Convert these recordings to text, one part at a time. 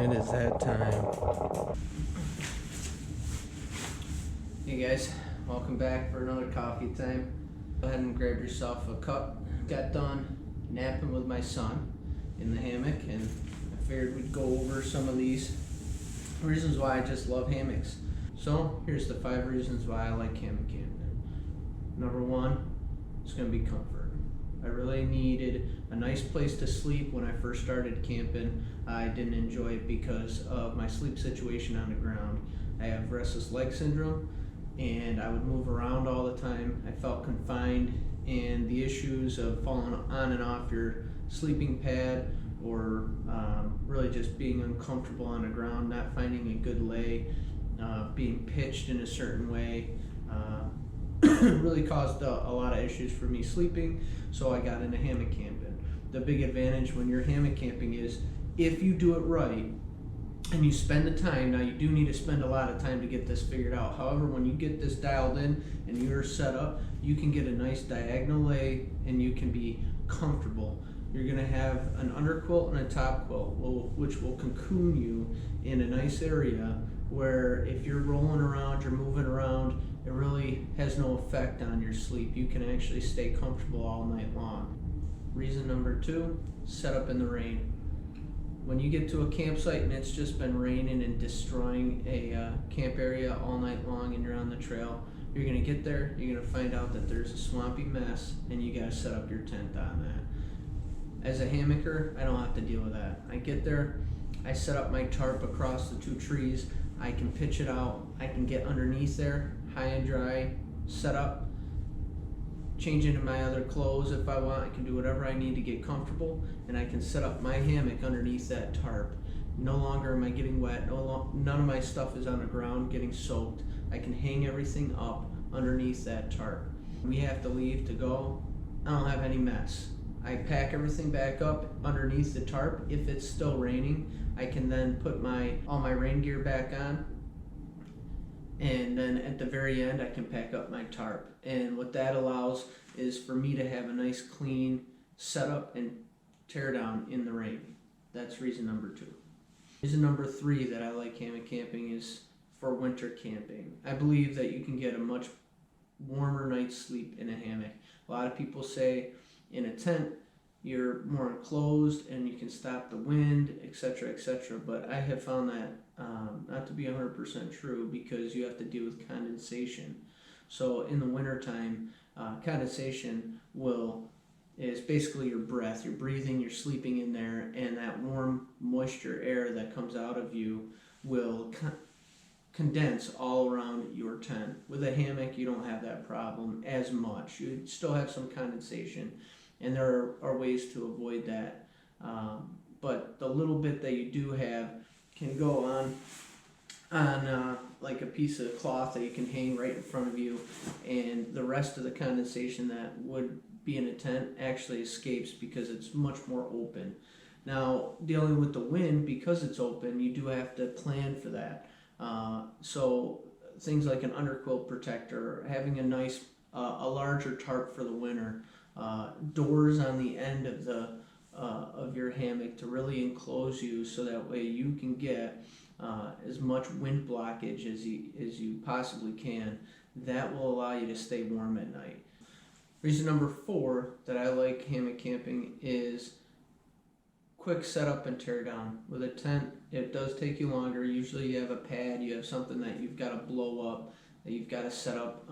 it is that time. Hey guys, welcome back for another coffee time. Go ahead and grab yourself a cup. Got done napping with my son in the hammock, and I figured we'd go over some of these reasons why I just love hammocks. So here's the 5 reasons why I like hammock camping. Number 1, it's going to be comfort. I really needed a nice place to sleep when I first started camping. I didn't enjoy it because of my sleep situation on the ground. I have restless leg syndrome, and I would move around all the time. I felt confined, and the issues of falling on and off your sleeping pad, or really just being uncomfortable on the ground, not finding a good lay, being pitched in a certain way, really caused a lot of issues for me sleeping. So I got into hammock camping. The big advantage when you're hammock camping is if you do it right and you spend the time. Now you do need to spend a lot of time to get this figured out. However, when you get this dialed in and you're set up, you can get a nice diagonal lay and you can be comfortable. You're going to have an underquilt and a top quilt, which will cocoon you in a nice area where if you're rolling around, you're moving around, it really has no effect on your sleep. You can actually stay comfortable all night long. Reason number 2, set up in the rain. When you get to a campsite and it's just been raining and destroying a camp area all night long and you're on the trail, you're going to get there, you're going to find out that there's a swampy mess, and you got to set up your tent on that. As a hammocker, I don't have to deal with that. I get there, I set up my tarp across the 2 trees, I can pitch it out, I can get underneath there, high and dry, set up, change into my other clothes if I want. I can do whatever I need to get comfortable, and I can set up my hammock underneath that tarp. No longer am I getting wet, none of my stuff is on the ground getting soaked. I can hang everything up underneath that tarp. When we have to leave to go, I don't have any mess. I pack everything back up underneath the tarp. If it's still raining, I can then put all my rain gear back on, and then at the very end I can pack up my tarp. And what that allows is for me to have a nice clean setup and tear down in the rain. That's reason number 2. Reason number 3 that I like hammock camping is for winter camping. I believe that you can get a much warmer night's sleep in a hammock. A lot of people say in a tent you're more enclosed and you can stop the wind, etc., etc. But I have found that not to be 100% true, because you have to deal with condensation. So in the wintertime, condensation is basically your breath. You're breathing, you're sleeping in there, and that warm moisture air that comes out of you will condense all around your tent. With a hammock, you don't have that problem as much. You still have some condensation, and there are ways to avoid that. But the little bit that you do have can go on like a piece of cloth that you can hang right in front of you, and the rest of the condensation that would be in a tent actually escapes because it's much more open. Now, dealing with the wind, because it's open, you do have to plan for that. So things like an underquilt protector, having a nice, a larger tarp for the winter, doors on the end of your hammock to really enclose you, so that way you can get as much wind blockage as you possibly can. That will allow you to stay warm at night. Reason number 4 that I like hammock camping is quick setup and tear down. With a tent, it does take you longer. Usually you have a pad, you have something that you've got to blow up, that you've got to set up,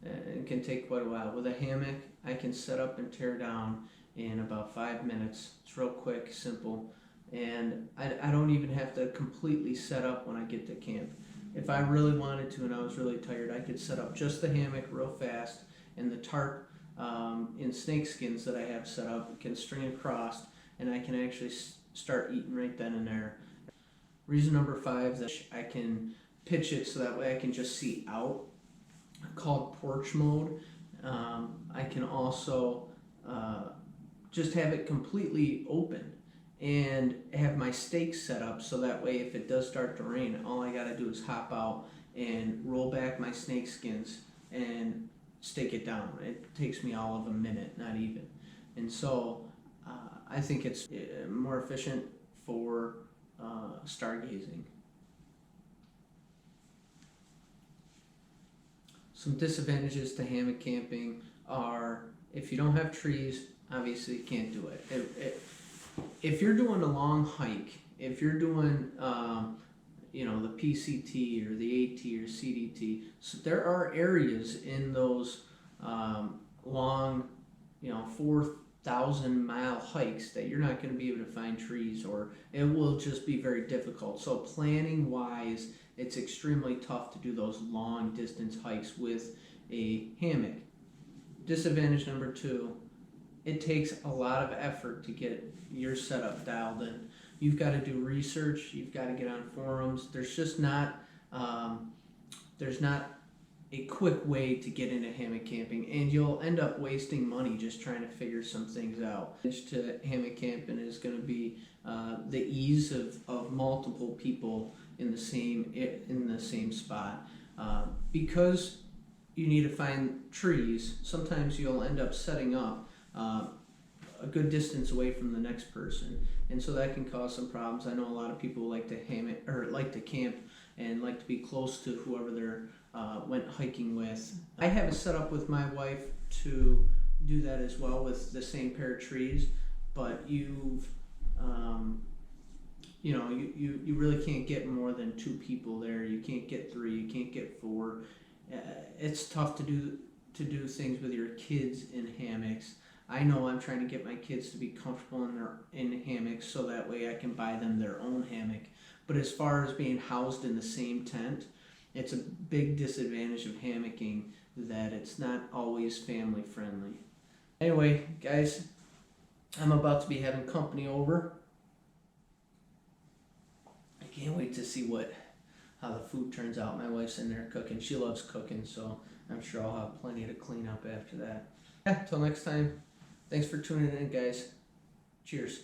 and it can take quite a while. With a hammock, I can set up and tear down in about 5 minutes. It's real quick, simple, and I don't even have to completely set up when I get to camp. If I really wanted to and I was really tired, I could set up just the hammock real fast, and the tarp in snake skins that I have set up can string across, and I can actually start eating right then and there. Reason number 5 is that I can pitch it so that way I can just see out, called porch mode. I can also just have it completely open and have my stakes set up so that way if it does start to rain, all I got to do is hop out and roll back my snake skins and stake it down. It takes me all of a minute, not even. And so I think it's more efficient for stargazing. Some disadvantages to hammock camping are if you don't have trees, obviously you can't do it. If you're doing a long hike, if you're doing the PCT or the AT or CDT, so there are areas in those long, 4,000-mile hikes that you're not going to be able to find trees, or it will just be very difficult. So planning wise, it's extremely tough to do those long distance hikes with a hammock. Disadvantage number 2, it takes a lot of effort to get your setup dialed in. You've got to do research, you've got to get on forums. There's just not a quick way to get into hammock camping, and you'll end up wasting money just trying to figure some things out. To hammock camping is going to be the ease of multiple people in the same spot. Because you need to find trees, sometimes you'll end up setting up a good distance away from the next person, and so that can cause some problems. I know a lot of people like to camp and like to be close to whoever they're went hiking with. I have it set up with my wife to do that as well with the same pair of trees, but you really can't get more than 2 people there. You can't get 3, you can't get 4. It's tough to do things with your kids in hammocks. I know I'm trying to get my kids to be comfortable in hammocks so that way I can buy them their own hammock. But as far as being housed in the same tent, it's a big disadvantage of hammocking that it's not always family friendly. Anyway, guys, I'm about to be having company over. I can't wait to see how the food turns out. My wife's in there cooking. She loves cooking, so I'm sure I'll have plenty to clean up after that. Yeah, till next time. Thanks for tuning in, guys. Cheers.